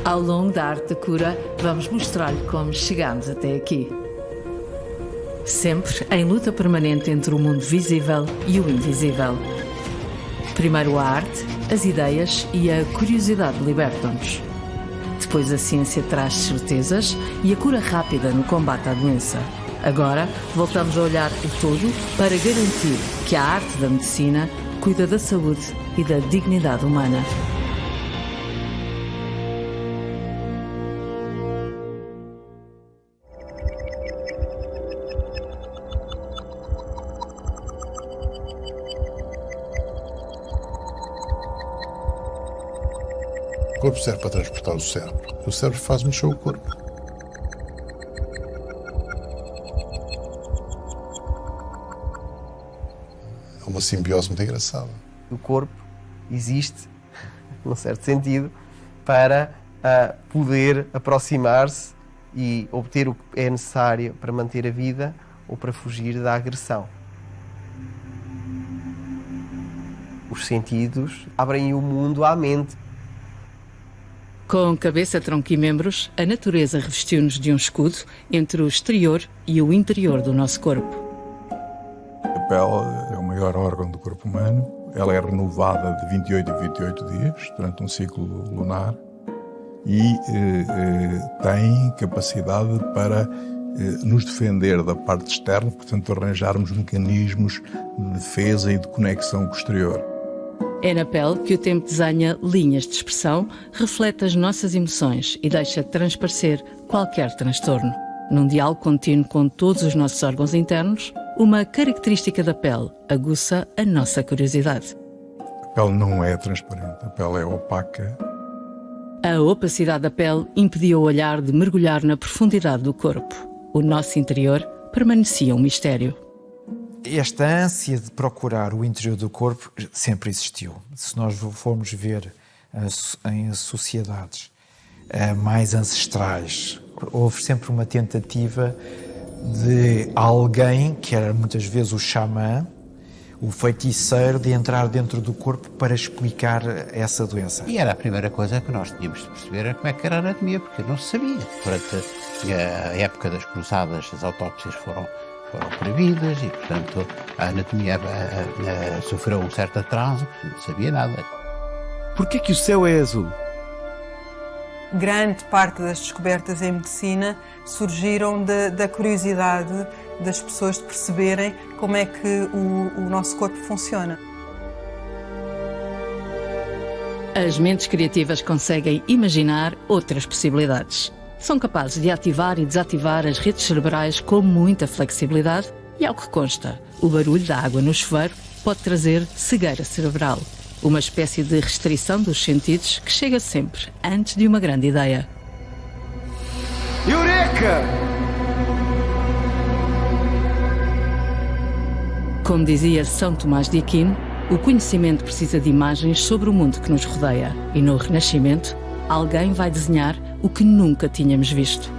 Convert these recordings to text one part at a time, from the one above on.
Ao longo da arte da cura, vamos mostrar-lhe como chegamos até aqui. Sempre em luta permanente entre o mundo visível e o invisível. Primeiro a arte, as ideias e a curiosidade libertam-nos. Depois a ciência traz certezas e a cura rápida no combate à doença. Agora voltamos a olhar o todo para garantir que a arte da medicina cuida da saúde e da dignidade humana. O corpo serve para transportar o cérebro. O cérebro faz mexer o corpo. É uma simbiose muito engraçada. O corpo existe, num certo sentido, para poder aproximar-se e obter o que é necessário para manter a vida ou para fugir da agressão. Os sentidos abrem o mundo à mente. Com cabeça, tronco e membros, a natureza revestiu-nos de um escudo entre o exterior e o interior do nosso corpo. A pele é o maior órgão do corpo humano. Ela é renovada de 28 em 28 dias, durante um ciclo lunar, e tem capacidade para nos defender da parte externa, portanto arranjarmos mecanismos de defesa e de conexão com o exterior. É na pele que o tempo desenha linhas de expressão, reflete as nossas emoções e deixa transparecer qualquer transtorno. Num diálogo contínuo com todos os nossos órgãos internos, uma característica da pele aguça a nossa curiosidade. A pele não é transparente, a pele é opaca. A opacidade da pele impediu o olhar de mergulhar na profundidade do corpo. O nosso interior permanecia um mistério. Esta ânsia de procurar o interior do corpo sempre existiu. Se nós formos ver em sociedades mais ancestrais, houve sempre uma tentativa de alguém, que era muitas vezes o xamã, o feiticeiro, de entrar dentro do corpo para explicar essa doença. E era a primeira coisa que nós tínhamos de perceber, era como é que era a anatomia, porque não se sabia. Durante a época das cruzadas, as autópsias foram proibidas e, portanto, a anatomia sofreu um certo atraso, não sabia nada. Por que o céu é azul? Grande parte das descobertas em medicina surgiram da curiosidade das pessoas de perceberem como é que o nosso corpo funciona. As mentes criativas conseguem imaginar outras possibilidades. São capazes de ativar e desativar as redes cerebrais com muita flexibilidade e, ao que consta, o barulho da água no chuveiro pode trazer cegueira cerebral, uma espécie de restrição dos sentidos que chega sempre antes de uma grande ideia. Eureka! Como dizia São Tomás de Aquino, o conhecimento precisa de imagens sobre o mundo que nos rodeia e, no Renascimento, alguém vai desenhar o que nunca tínhamos visto.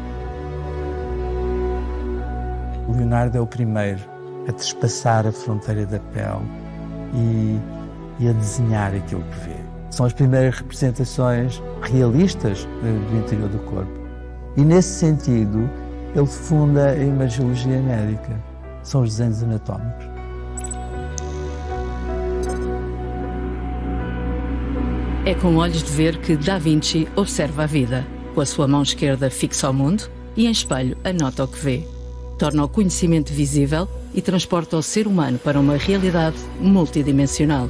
O Leonardo é o primeiro a trespassar a fronteira da pele e a desenhar aquilo que vê. São as primeiras representações realistas do interior do corpo. E, nesse sentido, ele funda a imagiologia médica. São os desenhos anatómicos. É com olhos de ver que Da Vinci observa a vida. Com a sua mão esquerda fixa ao mundo e, em espelho, anota o que vê. Torna o conhecimento visível e transporta o ser humano para uma realidade multidimensional.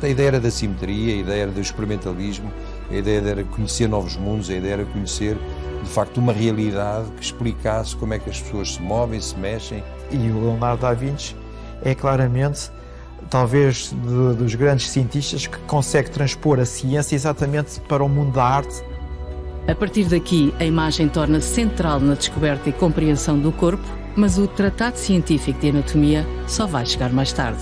A ideia era da simetria, a ideia era do experimentalismo, a ideia era conhecer novos mundos, a ideia era conhecer, de facto, uma realidade que explicasse como é que as pessoas se movem, se mexem. E o Leonardo da Vinci é claramente, talvez, dos grandes cientistas que consegue transpor a ciência exatamente para o mundo da arte. A partir daqui, a imagem torna-se central na descoberta e compreensão do corpo, mas o tratado científico de anatomia só vai chegar mais tarde.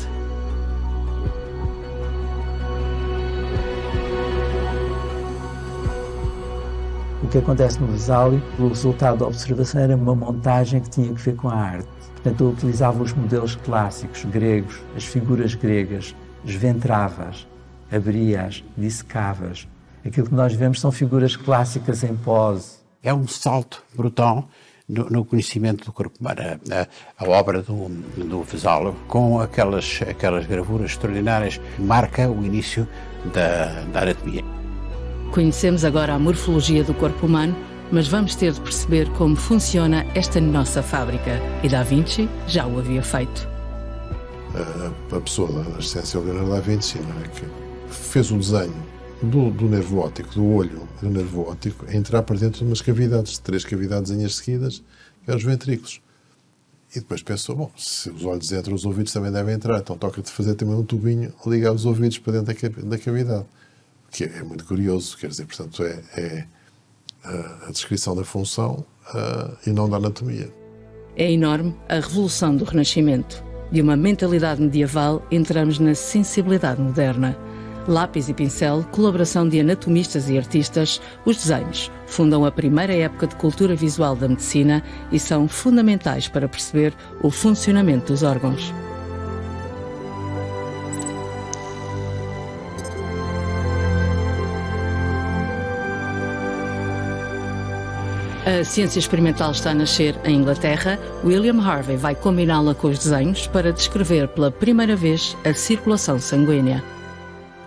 O que acontece no Vesálio, o resultado da observação era uma montagem que tinha que ver com a arte. Portanto, eu utilizava os modelos clássicos gregos, as figuras gregas, esventravas, abrias, dissecavas, Aquilo que nós vemos são figuras clássicas em pose. É um salto brutal no conhecimento do corpo humano. A obra do Vesalo, com aquelas gravuras extraordinárias, marca o início da anatomia. Conhecemos agora a morfologia do corpo humano, mas vamos ter de perceber como funciona esta nossa fábrica. E Da Vinci já o havia feito. A pessoa da assistência, o Leonardo da Vinci, que fez um desenho do nervo óptico, do olho do nervo óptico, a entrar para dentro de umas cavidades, 3 cavidadezinhas seguidas, que eram os ventrículos. E depois pensou, bom, se os olhos entram, os ouvidos também devem entrar, então toca-te fazer também um tubinho, ligar os ouvidos para dentro da cavidade. Que é muito curioso, quer dizer, portanto, é a descrição da função e não da anatomia. É enorme a revolução do Renascimento. De uma mentalidade medieval, entramos na sensibilidade moderna. Lápis e pincel, colaboração de anatomistas e artistas, os desenhos fundam a primeira época de cultura visual da medicina e são fundamentais para perceber o funcionamento dos órgãos. A ciência experimental está a nascer em Inglaterra. William Harvey vai combiná-la com os desenhos para descrever pela primeira vez a circulação sanguínea.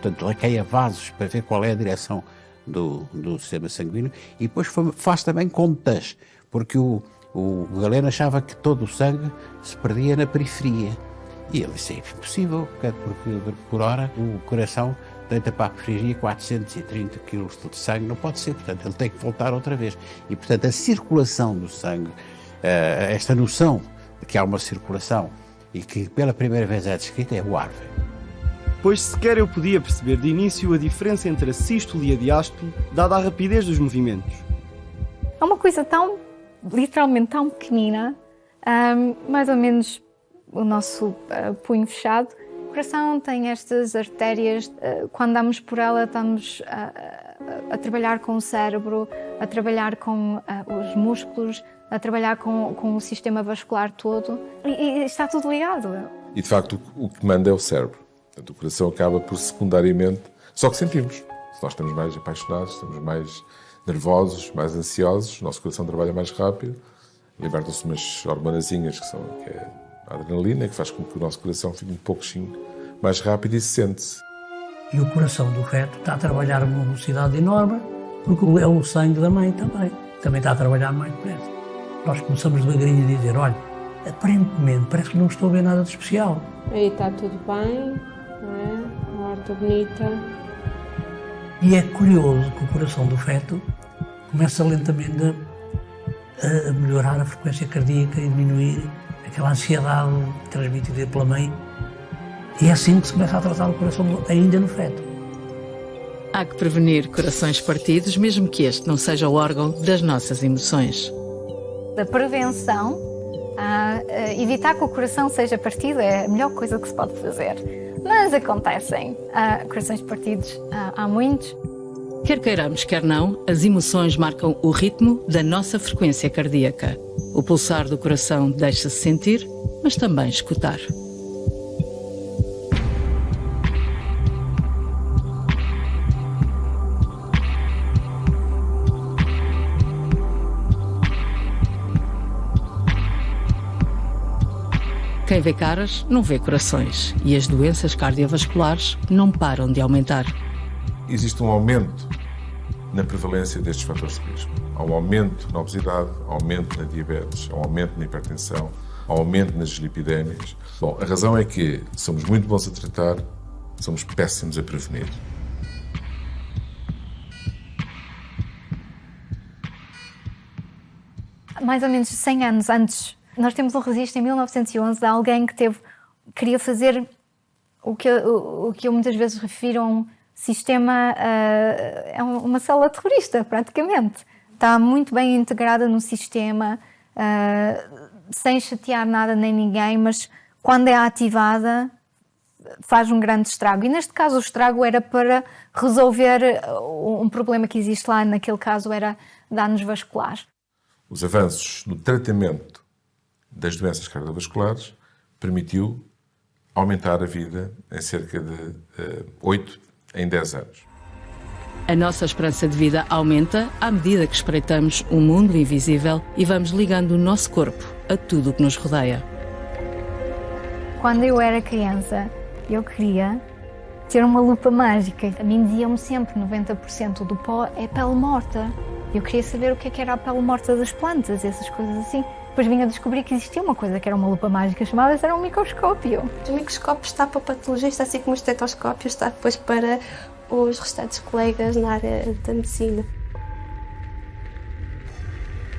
Portanto, laqueia vasos para ver qual é a direção do sistema sanguíneo e depois faz também contas, porque o Galeno achava que todo o sangue se perdia na periferia. E ele disse, é impossível, porque por hora o coração deita para a periferia 430 kg de sangue, não pode ser, portanto ele tem que voltar outra vez. E portanto a circulação do sangue, esta noção de que há uma circulação e que pela primeira vez é descrita, é o Harvey. Pois sequer eu podia perceber de início a diferença entre a sístole e a diástole, dada a rapidez dos movimentos. É uma coisa literalmente tão pequenina, mais ou menos o nosso punho fechado. O coração tem estas artérias, quando damos por ela estamos a trabalhar com o cérebro, a trabalhar com os músculos, a trabalhar com o sistema vascular todo e está tudo ligado. E de facto o que manda é o cérebro. Portanto, o coração acaba por secundariamente, só que sentimos. Se nós estamos mais apaixonados, estamos mais nervosos, mais ansiosos, o nosso coração trabalha mais rápido, libertam-se umas hormonazinhas que é a adrenalina, que faz com que o nosso coração fique um pouquinho mais rápido e se sente-se. E o coração do feto está a trabalhar a uma velocidade enorme, porque é o sangue da mãe também está a trabalhar mais depressa. Nós começamos devagarinho a dizer, olha, aparentemente parece que não estou a ver nada de especial. Aí está tudo bem, não é? Uma horta bonita. E é curioso que o coração do feto começa lentamente a melhorar a frequência cardíaca e diminuir aquela ansiedade transmitida pela mãe. E é assim que se começa a tratar o coração ainda no feto. Há que prevenir corações partidos, mesmo que este não seja o órgão das nossas emoções. Da prevenção, evitar que o coração seja partido é a melhor coisa que se pode fazer. Mas acontecem corações partidos, há muitos. Quer queiramos, quer não, as emoções marcam o ritmo da nossa frequência cardíaca. O pulsar do coração deixa-se sentir, mas também escutar. Quem vê caras não vê corações e as doenças cardiovasculares não param de aumentar. Existe um aumento na prevalência destes fatores de risco. Há um aumento na obesidade, há um aumento na diabetes, há um aumento na hipertensão, há um aumento nas dislipidémias. Bom, a razão é que somos muito bons a tratar, somos péssimos a prevenir. Mais ou menos 100 anos antes, nós temos um registro em 1911 de alguém que queria fazer o que eu muitas vezes refiro a um sistema, é uma célula terrorista, praticamente. Está muito bem integrada no sistema, sem chatear nada nem ninguém, mas quando é ativada faz um grande estrago. E neste caso o estrago era para resolver um problema que existe lá, naquele caso era danos vasculares. Os avanços no tratamento das doenças cardiovasculares permitiu aumentar a vida em cerca de 8 em 10 anos. A nossa esperança de vida aumenta à medida que espreitamos um mundo invisível e vamos ligando o nosso corpo a tudo o que nos rodeia. Quando eu era criança, eu queria ter uma lupa mágica. A mim diziam-me sempre 90% do pó é pele morta. Eu queria saber o que era a pele morta das plantas, essas coisas assim. Depois vim a descobrir que existia uma coisa que era uma lupa mágica chamada era um microscópio. O microscópio está para o patologista, assim como o estetoscópio está depois para os restantes colegas na área da medicina.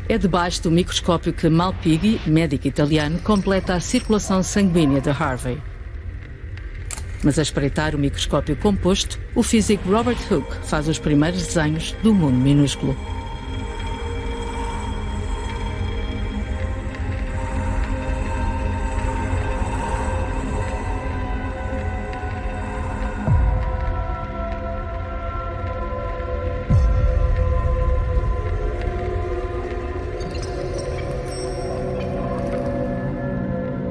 É debaixo do microscópio que Malpighi, médico italiano, completa a circulação sanguínea de Harvey. Mas a espreitar o microscópio composto, o físico Robert Hooke faz os primeiros desenhos do mundo minúsculo.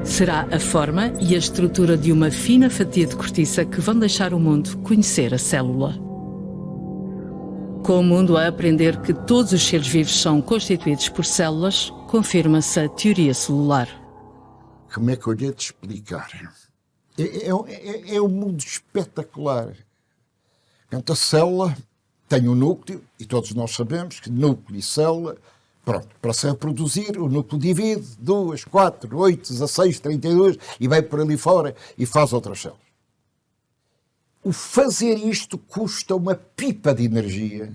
Será a forma e a estrutura de uma fina fatia de cortiça que vão deixar o mundo conhecer a célula. Com o mundo a aprender que todos os seres vivos são constituídos por células, confirma-se a teoria celular. Como é que eu lhe hei de explicar? É um mundo espetacular. Portanto, a célula tem um núcleo, e todos nós sabemos que núcleo e célula, pronto, para se reproduzir, o núcleo divide 2, 4, 8, 16, 32 e vai por ali fora e faz outras células. O fazer isto custa uma pipa de energia.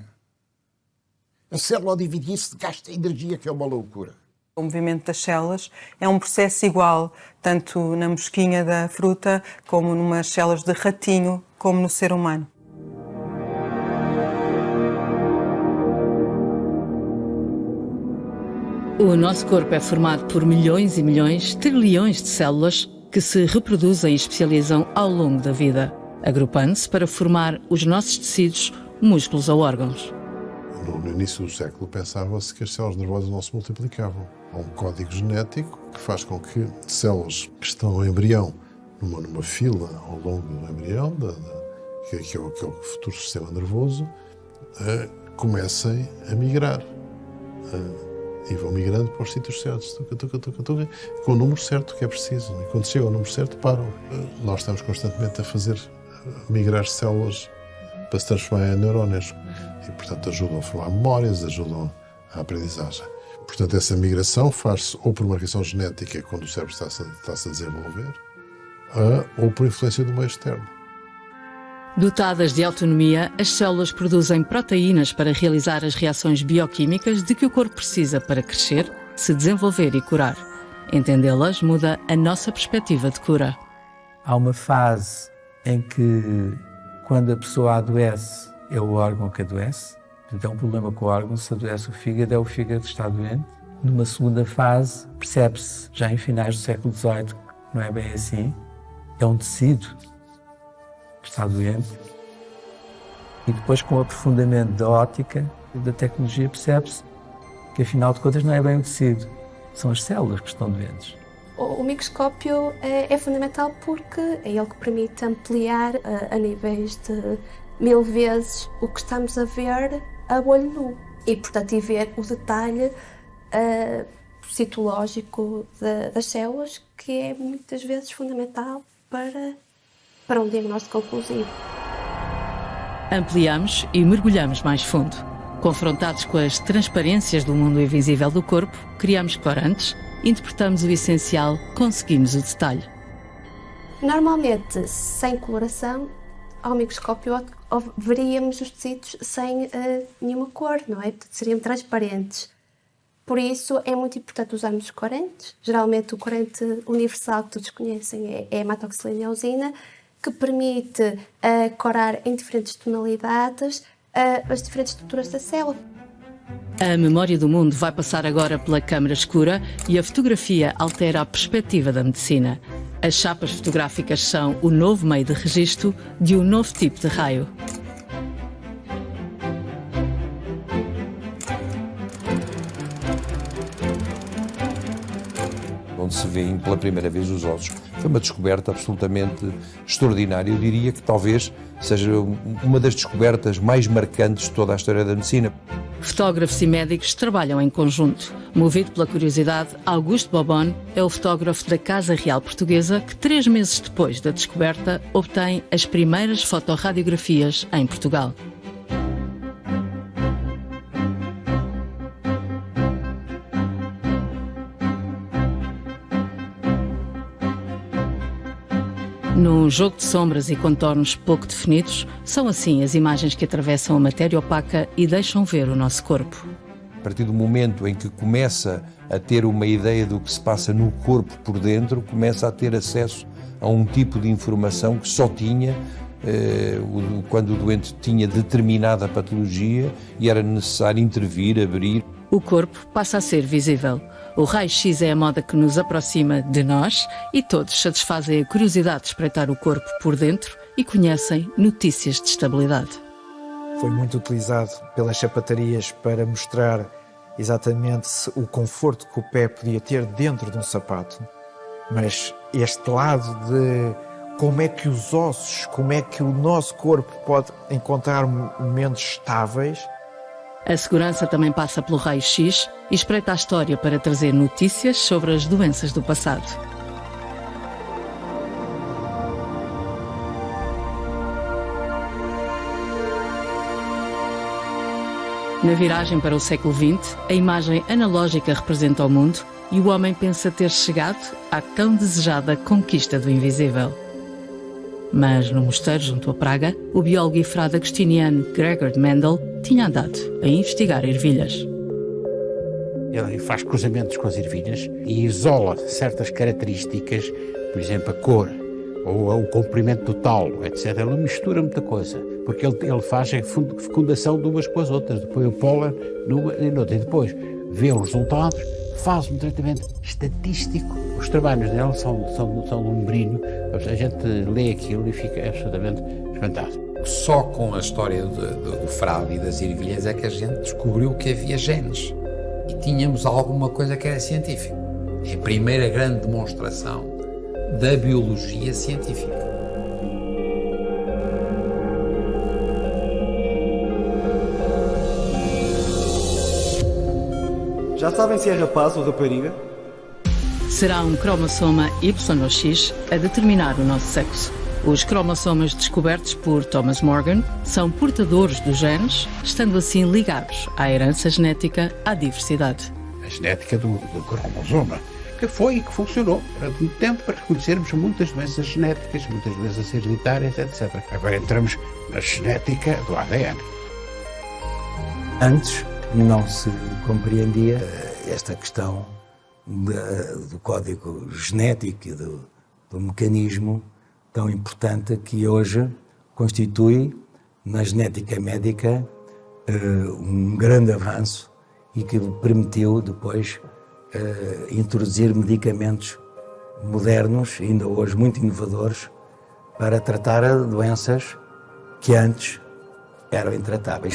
A célula, ao dividir-se, gasta energia, que é uma loucura. O movimento das células é um processo igual, tanto na mosquinha da fruta, como numas células de ratinho, como no ser humano. O nosso corpo é formado por milhões e milhões, trilhões de células que se reproduzem e especializam ao longo da vida, agrupando-se para formar os nossos tecidos, músculos ou órgãos. No início do século pensava-se que as células nervosas não se multiplicavam. Há um código genético que faz com que células que estão no embrião, numa fila ao longo do embrião, que é o futuro sistema nervoso, comecem a migrar. E vão migrando para os sítios certos, com o número certo que é preciso. E quando chegam ao número certo, param. Nós estamos constantemente a fazer migrar células para se transformar em neurónios. E, portanto, ajudam a formar memórias, ajudam à aprendizagem. Portanto, essa migração faz-se ou por uma reação genética, quando o cérebro está-se a desenvolver, ou por influência do meio externo. Dotadas de autonomia, as células produzem proteínas para realizar as reações bioquímicas de que o corpo precisa para crescer, se desenvolver e curar. Entendê-las muda a nossa perspectiva de cura. Há uma fase em que, quando a pessoa adoece, é o órgão que adoece. Portanto, é um problema com o órgão. Se adoece o fígado, é o fígado que está doente. Numa segunda fase, percebe-se, já em finais do século XVIII, que não é bem assim. É um tecido que está doente. E depois, com o aprofundamento da óptica e da tecnologia, percebe-se que, afinal de contas, não é bem o tecido. São as células que estão doentes. O microscópio é fundamental porque é ele que permite ampliar a níveis de 1000 vezes o que estamos a ver a olho nu. E, portanto, e ver o detalhe citológico das células, que é muitas vezes fundamental para um diagnóstico conclusivo. Ampliamos e mergulhamos mais fundo. Confrontados com as transparências do mundo invisível do corpo, criamos corantes, interpretamos o essencial, conseguimos o detalhe. Normalmente, sem coloração, ao microscópio veríamos os tecidos sem nenhuma cor, não é? Portanto, seriam transparentes. Por isso, é muito importante usarmos os corantes. Geralmente, o corante universal que todos conhecem é a hematoxilina e a eosina, que permite corar em diferentes tonalidades as diferentes estruturas da célula. A memória do mundo vai passar agora pela câmara escura e a fotografia altera a perspectiva da medicina. As chapas fotográficas são o novo meio de registro de um novo tipo de raio. Onde se vêem pela primeira vez os ossos. Foi uma descoberta absolutamente extraordinária. Eu diria que talvez seja uma das descobertas mais marcantes de toda a história da medicina. Fotógrafos e médicos trabalham em conjunto. Movido pela curiosidade, Augusto Bobon é o fotógrafo da Casa Real Portuguesa que, 3 meses depois da descoberta, obtém as primeiras fotorradiografias em Portugal. Num jogo de sombras e contornos pouco definidos, são assim as imagens que atravessam a matéria opaca e deixam ver o nosso corpo. A partir do momento em que começa a ter uma ideia do que se passa no corpo por dentro, começa a ter acesso a um tipo de informação que só tinha quando o doente tinha determinada patologia e era necessário intervir, abrir. O corpo passa a ser visível. O raio-x é a moda que nos aproxima de nós e todos satisfazem a curiosidade de espreitar o corpo por dentro e conhecem notícias de estabilidade. Foi muito utilizado pelas sapatarias para mostrar exatamente o conforto que o pé podia ter dentro de um sapato. Mas este lado de como é que os ossos, como é que o nosso corpo pode encontrar momentos estáveis. A segurança também passa pelo raio-x e espreita a história para trazer notícias sobre as doenças do passado. Na viragem para o século XX, a imagem analógica representa o mundo e o homem pensa ter chegado à tão desejada conquista do invisível. Mas no mosteiro junto a Praga, o biólogo e frade agostiniano Gregor Mendel tinha andado a investigar ervilhas. Ele faz cruzamentos com as ervilhas e isola certas características, por exemplo, a cor ou o comprimento do talo, etc. Ele mistura muita coisa, porque ele faz a fecundação de umas com as outras, depois o pólen numa e noutra, e depois vê os resultados, faz um tratamento estatístico. Os trabalhos dele são de um brilho, a gente lê aquilo e fica absolutamente espantado. Só com a história do frade e das ervilhas é que a gente descobriu que havia genes e tínhamos alguma coisa que era científica. É a primeira grande demonstração da biologia científica. Já sabem se é rapaz ou rapariga? Será um cromossoma Y ou X a determinar o nosso sexo. Os cromossomas descobertos por Thomas Morgan são portadores dos genes, estando assim ligados à herança genética, à diversidade. A genética do cromossoma, que foi e que funcionou durante muito tempo para reconhecermos muitas doenças genéticas, muitas doenças hereditárias, etc. Agora entramos na genética do ADN. Antes não se compreendia esta questão do código genético e do mecanismo tão importante que hoje constitui na genética médica um grande avanço e que permitiu depois introduzir medicamentos modernos, ainda hoje muito inovadores, para tratar doenças que antes eram intratáveis.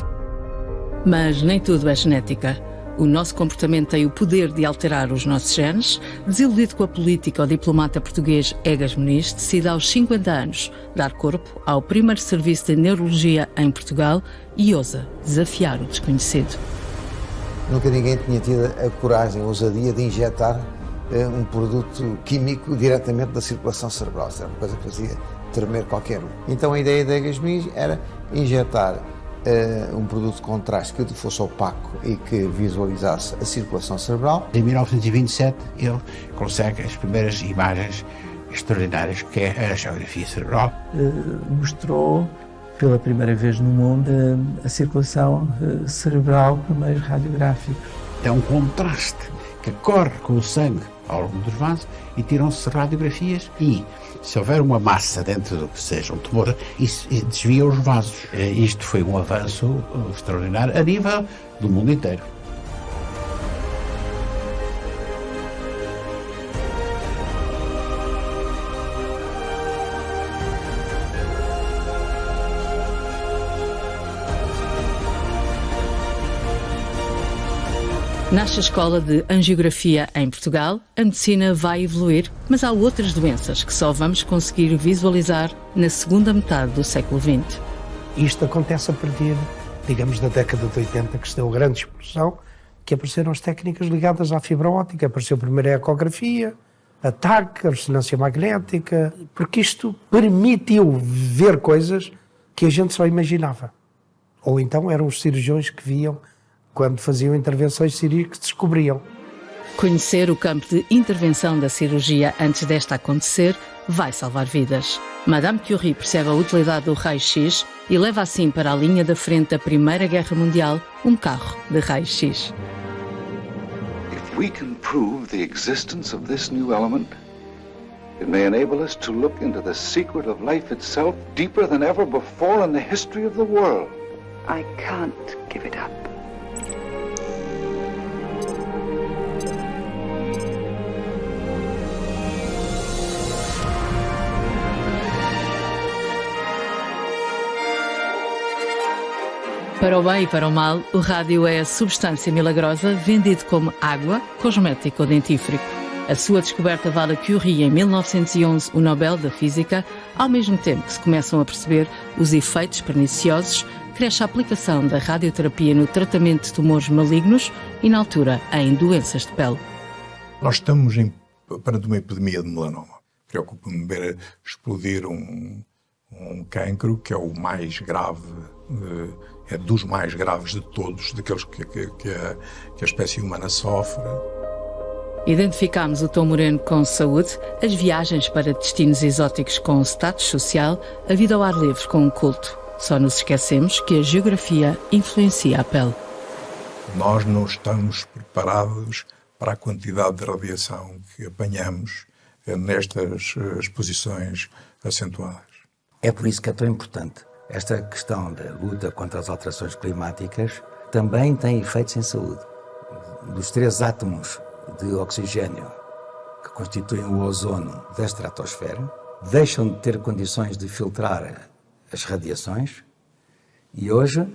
Mas nem tudo é genética. O nosso comportamento tem o poder de alterar os nossos genes. Desiludido com a política, o diplomata português Egas Muniz decide aos 50 anos dar corpo ao primeiro serviço de neurologia em Portugal e ousa desafiar o desconhecido. Nunca ninguém tinha tido a coragem, a ousadia de injetar um produto químico diretamente da circulação cerebral. Isso era uma coisa que fazia tremer qualquer um. Então a ideia da Egas Muniz era injetar um produto de contraste que fosse opaco e que visualizasse a circulação cerebral. Em 1927 ele consegue as primeiras imagens extraordinárias que é a geografia cerebral. Mostrou pela primeira vez no mundo a circulação cerebral por meios radiográficos. É um contraste que corre com o sangue ao longo dos vasos e tiram-se radiografias e, se houver uma massa dentro do que seja um tumor, isso desvia os vasos. Isto foi um avanço extraordinário a nível do mundo inteiro. Nasce a Escola de Angiografia em Portugal, a medicina vai evoluir, mas há outras doenças que só vamos conseguir visualizar na segunda metade do século XX. Isto acontece a partir, digamos, da década de 80, que se deu grande explosão, que apareceram as técnicas ligadas à fibra óptica, apareceu primeiro a ecografia, a TAC, a ressonância magnética, porque isto permitiu ver coisas que a gente só imaginava. Ou então eram os cirurgiões que viam, quando faziam intervenções cirúrgicas, descobriam. Conhecer o campo de intervenção da cirurgia antes desta acontecer vai salvar vidas. Madame Curie percebe a utilidade do raio-x e leva assim para a linha da frente da Primeira Guerra Mundial um carro de raio-x. If we can prove the existence of this new element, it may enable us to look into the secret of life itself deeper than ever before in the history of the world. I can't give it up. Para o bem e para o mal, o rádio é a substância milagrosa vendido como água, cosmético ou dentífrico. A sua descoberta vale a Curie em 1911 o Nobel da Física, ao mesmo tempo que se começam a perceber os efeitos perniciosos, cresce a aplicação da radioterapia no tratamento de tumores malignos e, na altura, em doenças de pele. Nós estamos perante uma epidemia de melanoma. Preocupa-me ver explodir um cancro que é o mais grave, é dos mais graves de todos, daqueles que a espécie humana sofre. Identificámos o Tom Moreno com saúde, as viagens para destinos exóticos com status social, a vida ao ar livre com um culto. Só nos esquecemos que a geografia influencia a pele. Nós não estamos preparados para a quantidade de radiação que apanhamos nestas exposições acentuadas. É por isso que é tão importante. Esta questão da luta contra as alterações climáticas também tem efeitos em saúde. Dos 3 átomos de oxigênio que constituem o ozono da estratosfera, deixam de ter condições de filtrar as radiações e hoje,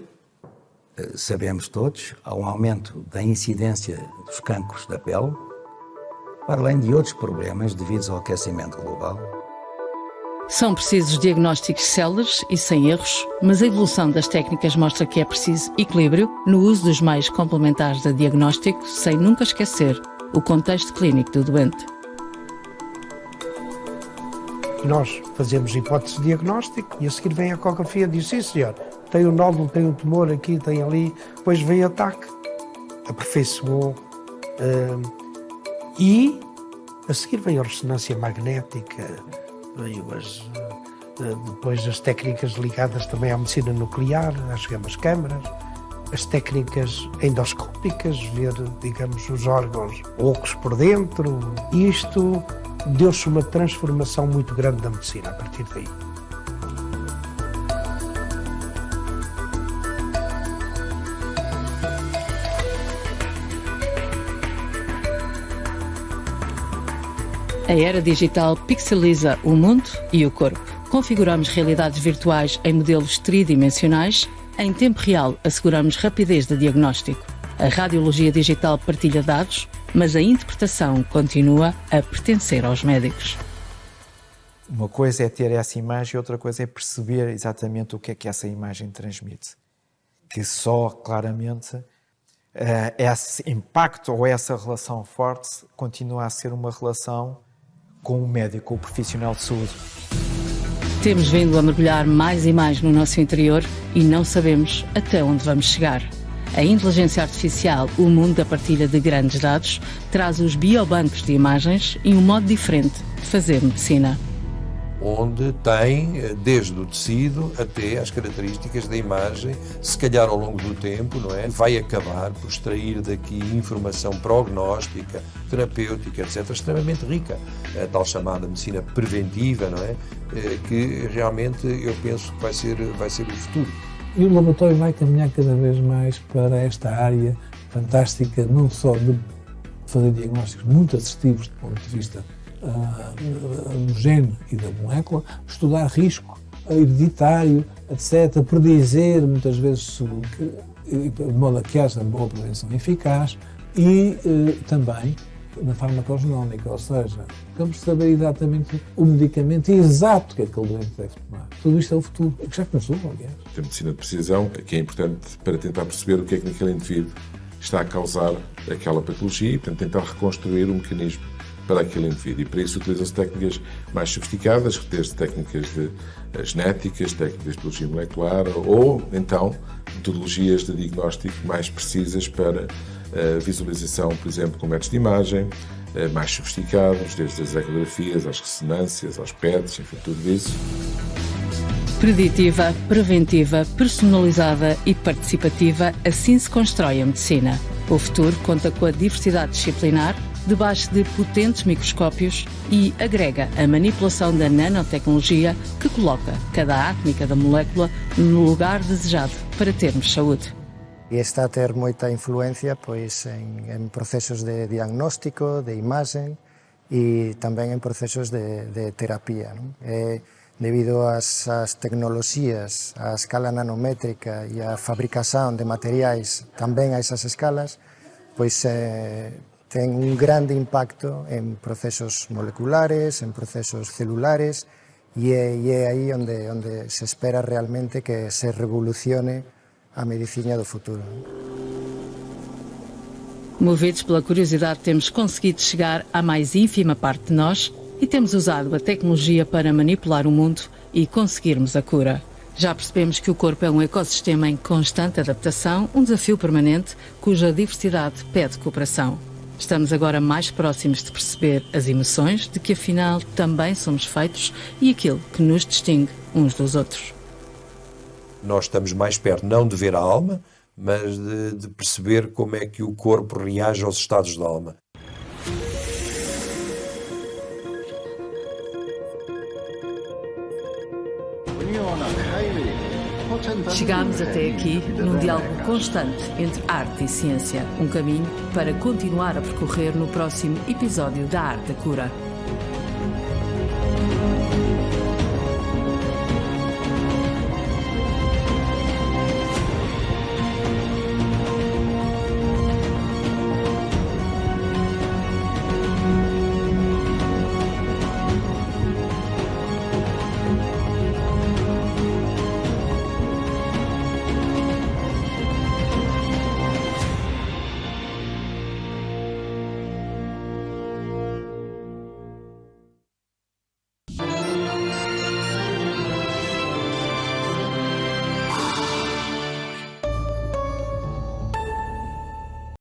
sabemos todos, há um aumento da incidência dos cancros da pele, para além de outros problemas devidos ao aquecimento global. São precisos diagnósticos céleres e sem erros, mas a evolução das técnicas mostra que é preciso equilíbrio no uso dos meios complementares de diagnóstico, sem nunca esquecer o contexto clínico do doente. Nós fazemos hipótese de diagnóstico e a seguir vem a ecografia e diz: sim, senhor, tem um nódulo, tem um tumor aqui, tem ali. Depois vem a TAC, aperfeiçoou. E a seguir vem a ressonância magnética, depois as técnicas ligadas também à medicina nuclear, às câmaras, as técnicas endoscópicas, ver, digamos, os órgãos ocos por dentro. Isto deu-se uma transformação muito grande da medicina a partir daí. A era digital pixeliza o mundo e o corpo. Configuramos realidades virtuais em modelos tridimensionais. Em tempo real, asseguramos rapidez de diagnóstico. A radiologia digital partilha dados, mas a interpretação continua a pertencer aos médicos. Uma coisa é ter essa imagem, outra coisa é perceber exatamente o que é que essa imagem transmite. Que só claramente esse impacto ou essa relação forte continua a ser uma relação com o médico, o profissional de saúde. Temos vindo a mergulhar mais e mais no nosso interior e não sabemos até onde vamos chegar. A inteligência artificial, o mundo da partilha de grandes dados, traz os biobancos de imagens e um modo diferente de fazer medicina. Onde tem, desde o tecido até as características da imagem, se calhar ao longo do tempo, não é? Vai acabar por extrair daqui informação prognóstica, terapêutica, etc., extremamente rica. A tal chamada medicina preventiva, não é? Que realmente eu penso que vai ser o futuro. E o laboratório vai caminhar cada vez mais para esta área fantástica, não só de fazer diagnósticos muito assertivos do ponto de vista do gene e da molécula, estudar risco hereditário, etc., predizer muitas vezes de modo a que haja boa prevenção eficaz E também na farmacogenómica, ou seja, vamos saber exatamente o medicamento exato que aquele doente deve tomar. Tudo isto é o futuro, que já começou, aliás. A medicina de precisão, que é importante para tentar perceber o que é que naquele indivíduo está a causar aquela patologia e, portanto, tentar reconstruir um mecanismo para aquele indivíduo. E para isso utilizam-se técnicas mais sofisticadas, desde técnicas de genéticas, técnicas de biologia molecular ou, então, metodologias de diagnóstico mais precisas para a visualização, por exemplo, com métodos de imagem mais sofisticados, desde as ecografias, às ressonâncias, aos PETs, enfim, tudo isso. Preditiva, preventiva, personalizada e participativa, assim se constrói a medicina. O futuro conta com a diversidade disciplinar, debaixo de potentes microscópios e agrega a manipulação da nanotecnologia que coloca cada átomo e cada molécula no lugar desejado para termos saúde. E está a ter moita influencia pois, en procesos de diagnóstico, de imagen e tamén en procesos de terapia. Non? Debido ás tecnoloxías, á escala nanométrica e á fabricación de materiais tamén a esas escalas, pois ten un grande impacto en procesos moleculares, en procesos celulares e é aí onde se espera realmente que se revolucione a medicina do futuro. Movidos pela curiosidade, temos conseguido chegar à mais ínfima parte de nós e temos usado a tecnologia para manipular o mundo e conseguirmos a cura. Já percebemos que o corpo é um ecossistema em constante adaptação, um desafio permanente, cuja diversidade pede cooperação. Estamos agora mais próximos de perceber as emoções, de que afinal também somos feitos e aquilo que nos distingue uns dos outros. Nós estamos mais perto, não de ver a alma, mas de perceber como é que o corpo reage aos estados da alma. Chegámos até aqui num diálogo constante entre arte e ciência, um caminho para continuar a percorrer no próximo episódio da Arte da Cura.